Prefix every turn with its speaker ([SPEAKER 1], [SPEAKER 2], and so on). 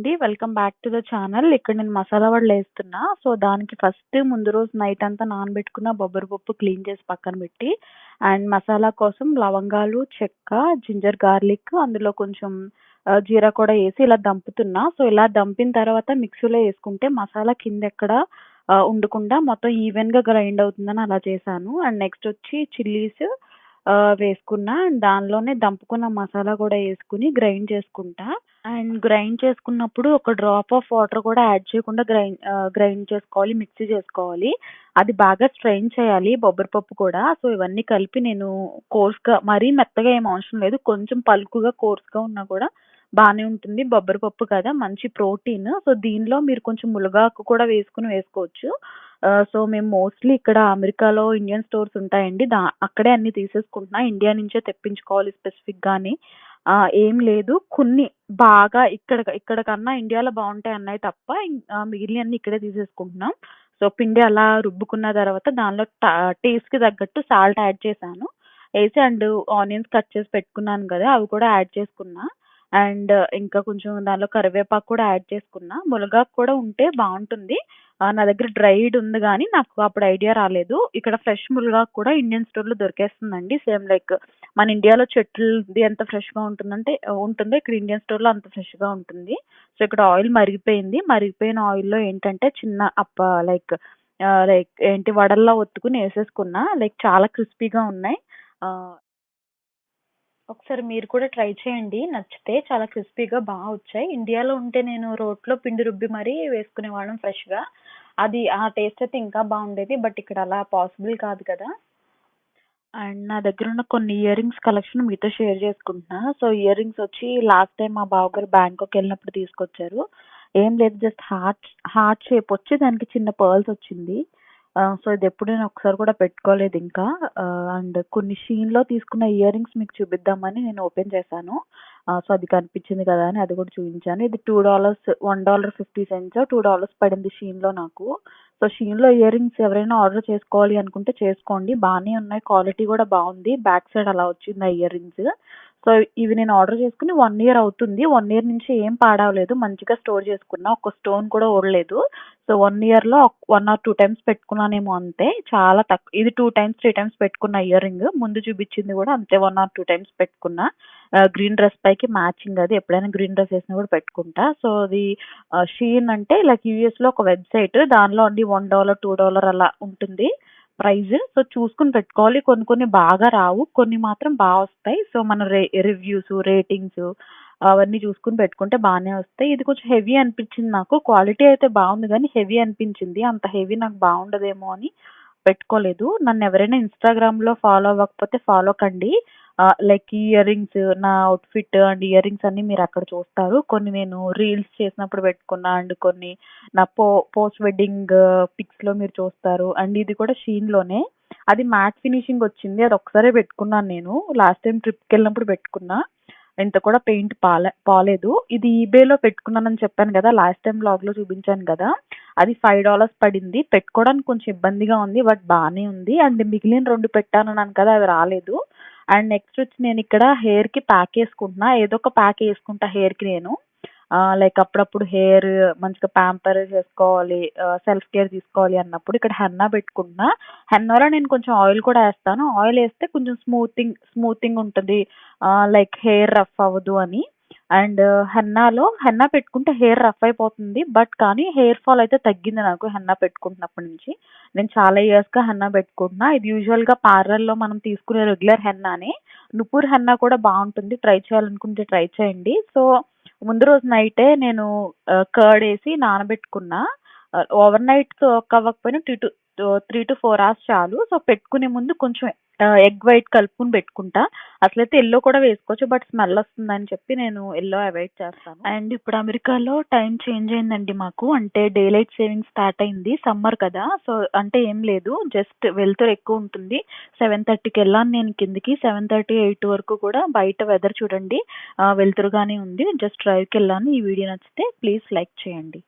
[SPEAKER 1] అండి. Welcome back to the channel. ఇక్కడ నేను మసాలా వడలేస్తున్నా. సో, దానికి ఫస్ట్ ముందు రోజు నైట్ అంతా నానబెట్టుకున్న బొబ్బరి పప్పు క్లీన్ చేసి పక్కన పెట్టి, అండ్ మసాలా కోసం లవంగాలు, చెక్క, జింజర్ గార్లిక్ అందులో కొంచెం జీరా కూడా ఏసి ఇలా దంపుతున్నా. సో, ఇలా దంపిన తర్వాత మిక్సీలో యేసుకుంటే మసాలా కిందెక్కడ ఉండకుండా మొత్తం ఈవెన్‌గా గ్రైండ్ అవుతుందని అలా చేశాను. అండ్ నెక్స్ట్ వచ్చి చిల్లీస్ వేసుకున్నా. అండ్ దానిలోనే దంపుకున్న మసాలా కూడా యేసుకొని గ్రైండ్ చేసుకుంటా. అండ్ గ్రైండ్ చేసుకున్నప్పుడు ఒక డ్రాప్ ఆఫ్ వాటర్ కూడా యాడ్ చేయకుండా గ్రైండ్ చేసుకోవాలి, మిక్సీ చేసుకోవాలి. అది బాగా స్ట్రెయిన్ చేయాలి బొబ్బరి పప్పు కూడా. సో, ఇవన్నీ కలిపి నేను కోర్స్‌గా మరీ మెత్తగా ఏమి అవసరం లేదు. కొంచెం పలుకుగా, కోర్స్‌గా ఉన్నా కూడా బానే ఉంటుంది. బొబ్బరి పప్పు కదా! మంచి ప్రోటీన్. సో, దీనిలో మీరు కొంచెం ములగాకు కూడా వేసుకోవచ్చు. సో, మేము మోస్ట్‌లీ ఇక్కడ అమెరికాలో ఇండియన్ స్టోర్స్ ఉంటాయండి. అక్కడే అన్నీ తీసేసుకుంటున్నా. ఇండియా నుంచే తెప్పించుకోవాలి స్పెసిఫిక్‌గాని. ఏం లేదు. కొన్ని బాగా ఇక్కడ కన్నా ఇండియాలో బావుంటాయన్నయి తప్ప మిగిలినయన్నీ ఇక్కడే తీసేసుకుంటున్నాం. సో, పిండి అలా రుబ్బుకున్న తర్వాత దానిలో టేస్ట్‌కి తగ్గట్టు సాల్ట్ యాడ్ చేశాను. ఏసి అండ్ ఆనియన్స్ కట్ చేసి పెట్టుకున్నాను గదా! అవి కూడా యాడ్ చేసుకున్నా. అండ్ ఇంకా కొంచెం దానిలో కరివేపాకు కూడా యాడ్ చేసుకున్నా. ములగాకు కూడా ఉంటే బావుంటుంది. నా దగ్గర డ్రైడ్ ఉంది గానీ, నాకు అప్పుడు ఐడియా రాలేదు. ఇక్కడ ఫ్రెష్ ములగాకు కూడా ఇండియన్ స్టోర్‌లో దొరికేస్తుందండి. సేమ్ లైక్ మన ఇండియాలో చెట్లది ఎంత ఫ్రెష్‌గా ఉంటుందంటే ఉంటుందో ఇక్కడ ఇండియన్ స్టోర్‌లో అంత ఫ్రెష్‌గా ఉంటుంది. సో, ఇక్కడ ఆయిల్ మరిగిపోయింది. మరిగిపోయిన ఆయిల్‌లో ఏంటంటే చిన్న లైక్ ఏంటి వడల్లా ఒత్తుకుని ఏసేసుకున్నా. లైక్ చాలా క్రిస్పీగా ఉన్నాయి. ఆహ్ ఒకసారి మీరు కూడా ట్రై చేయండి. నచ్చితే చాలా క్రిస్పీగా వచ్చాయి. ఇండియాలో ఉంటే నేను రోట్లో పిండి రుబ్బి మరీ వేసుకునేవాళ్ళం ఫ్రెష్‌గా. అది ఆ టేస్ట్ అయితే ఇంకా బావుండేది. బట్ ఇక్కడ అలా పాసిబుల్ కాదు కదా! అండ్ నా దగ్గరున్న కొన్ని ఇయర్ రింగ్స్ కలెక్షన్ మీతో షేర్ చేసుకుంటున్నా. సో, ఇయర్ రింగ్స్ వచ్చి లాస్ట్ టైమ్ మా బావగారు బ్యాంకాకెళ్ళినప్పుడు తీసుకొచ్చారు. ఏం లేదు, జస్ట్ హార్ట్ షేప్ వచ్చి దానికి చిన్న పర్ల్స్ వచ్చింది. సో, ఇదెప్పుడు నేను ఒకసారి కూడా పెట్టుకోలేదింకా. అండ్ కొన్ని షీన్‌లో తీసుకున్న ఇయర్ రింగ్స్ మీకు చూపిద్దామని నేను ఓపెన్ చేశాను. సో, అది కనిపించింది కదా అని అది కూడా చూయించాను. ఇది $2.50 $2 పడింది షీన్‌లో నాకు. సో, షీన్‌లో ఇయర్ రింగ్స్ ఎవరైనా ఆర్డర్ చేసుకోవాలి అనుకుంటే చేసుకోండి. బానే ఉన్నాయి. క్వాలిటీ కూడా బావుంది. బ్యాక్ సైడ్ అలా వచ్చింది ఆ ఇయర్ రింగ్స్. సో, ఇవి నేను ఆర్డర్ చేసుకొని 1 ఇయర్ అవుతుంది. 1 ఇయర్ నుంచి ఏం పాడవలేదు. మంచిగా స్టోర్ చేసుకున్నా. ఒక్క స్టోన్ కూడా ఊడలేదు. సో, 1 ఇయర్‌లో 1 ఆర్ 2 టైమ్స్ పెట్టుకున్నానేమో అంతే. చాలా ఇది 2 టైమ్స్, 3 టైమ్స్ పెట్టుకున్న ఇయర్ రింగ్. ముందు చూపించింది కూడా అంతే 1 ఆర్ 2 టైమ్స్ పెట్టుకున్నా. గ్రీన్ డ్రెస్ పైకి మ్యాచింగ్ అది. ఎప్పుడైనా గ్రీన్ డ్రెస్ ఏసినా కూడా పెట్టుకుంటా. సో, అది షీన్ అంటే లైక్ యూఎస్‌లో ఒక వెబ్‌సైట్. దానిలో అండి $1, $2 అలా ఉంటుంది ప్రైస్. సో, చూసుకొని పెట్టుకోవాలి. కొన్ని కొన్ని బాగా రావు. కొన్ని మాత్రం వస్తాయి. సో, మన రివ్యూస్, రేటింగ్స్ అవన్నీ చూసుకొని పెట్టుకుంటే బానే వస్తాయి. ఇది కొంచెం హెవీ అనిపించింది నాకు. క్వాలిటీ అయితే బావుంది గానీ హెవీ అనిపించింది. అంత హెవీ నాకు బావుండదేమో అని పెట్టుకోలేదు. నన్నెవరైనా ఇన్‌స్టాగ్రామ్‌లో ఫాలో అవ్వకపోతే ఫాలో కండి. లైక్ ఇయర్ రింగ్స్, నా అవుట్‌ఫిట్ అండ్ ఇయర్ రింగ్స్ అన్నీ మీరక్కడ చూస్తారు. కొన్ని నేను రీల్స్ చేసినప్పుడు పెట్టుకున్నా. అండ్ కొన్ని నా పోస్ట్ వెడ్డింగ్ పిక్స్‌లో మీరు చూస్తారు. అండ్ ఇది కూడా షీన్‌లోనే. అది మ్యాట్ ఫినిషింగ్ వచ్చింది. అదొక్కసారే పెట్టుకున్నాను నేను. లాస్ట్ టైమ్ ట్రిప్‌కెళ్ళినప్పుడు పెట్టుకున్నా. ఇంత కూడా పెయింట్ పోలేదు. ఇది ఈబేలో పెట్టుకున్నానని చెప్పాను గదా! లాస్ట్ టైమ్ వ్లాగ్‌లో చూపించాను గదా! అది $5 పడింది. పెట్టుకోవడానికి కొంచెం ఇబ్బందిగా ఉంది. బట్ బానే ఉంది. అండ్ మిగిలిన 2 పెట్టానన్నాను కదా! అవి రాలేదు. అండ్ నెక్స్ట్ వచ్చి నేనిక్కడ హెయిర్‌కి ప్యాక్ యేసుకుంటున్నా. ఏదో ఒక ప్యాక్ యేసుకుంటా హెయిర్‌కి నేను. లైక్ అప్పుడప్పుడు హెయిర్ మంచిగా ప్యాంపర్ చేసుకోవాలి, సెల్ఫ్ కేర్ తీసుకోవాలి అన్నప్పుడు ఇక్కడ హెన్నా పెట్టుకుంటున్నా. హెన్నాలో నేను కొంచెం ఆయిల్ కూడా ఏస్తాను. ఆయిల్ ఏస్తే కొంచెం స్మూతింగ్ ఉంటది. లైక్ హెయిర్ రఫ్ అవ్వదు అని. అండ్ హెన్నా పెట్టుకుంటే హెయిర్ రఫ్ అయిపోతుంది. బట్ కానీ హెయిర్ ఫాల్ అయితే తగ్గింది నాకు హెన్నా పెట్టుకుంటున్నప్పటి నుంచి. నేను చాలా ఇయర్స్‌గా హెన్నా పెట్టుకుంటున్నా. ఇది యూజువల్‌గా పార్లర్‌లో మనం తీసుకునే రెగ్యులర్ హెన్నానే. నుపూర్ హెన్నా కూడా బావుంటుంది. ట్రై చేయాలనుకుంటే ట్రై చేయండి. సో, ముందు రోజు నైటే నేను కర్డ్ ఏసి నానబెట్టుకున్నా. ఓవర్ నైట్ సోక్ అవ్వకపోయినా 3-4 అవర్స్ చాలు. సో, పెట్టుకునే ముందు కొంచెం ఎగ్ వైట్ కలుపుకొని పెట్టుకుంటా. అసలైతే యెల్లో కూడా వేసుకోవచ్చు. బట్ స్మెల్ వస్తుందని చెప్పి నేను యెల్లో అవాయిడ్ చేస్తాను. అండ్ ఇప్పుడు అమెరికాలో టైం చేంజ్ అయిందండి మాకు. అంటే డేలైట్ సేవింగ్ స్టార్ట్ అయింది. సమ్మర్ కదా! సో, అంటే ఏం లేదు. జస్ట్ వెలుతురు ఎక్కువ ఉంటుంది. 7:30కెళ్ళాను నేను కిందకి. 7:30, 8 వరకు కూడా బయట వెదర్ చూడండి. వెలుతురుగానే ఉంది. జస్ట్ డ్రైవ్‌కెళ్ళాను. ఈ వీడియో నచ్చితే ప్లీజ్ లైక్ చేయండి.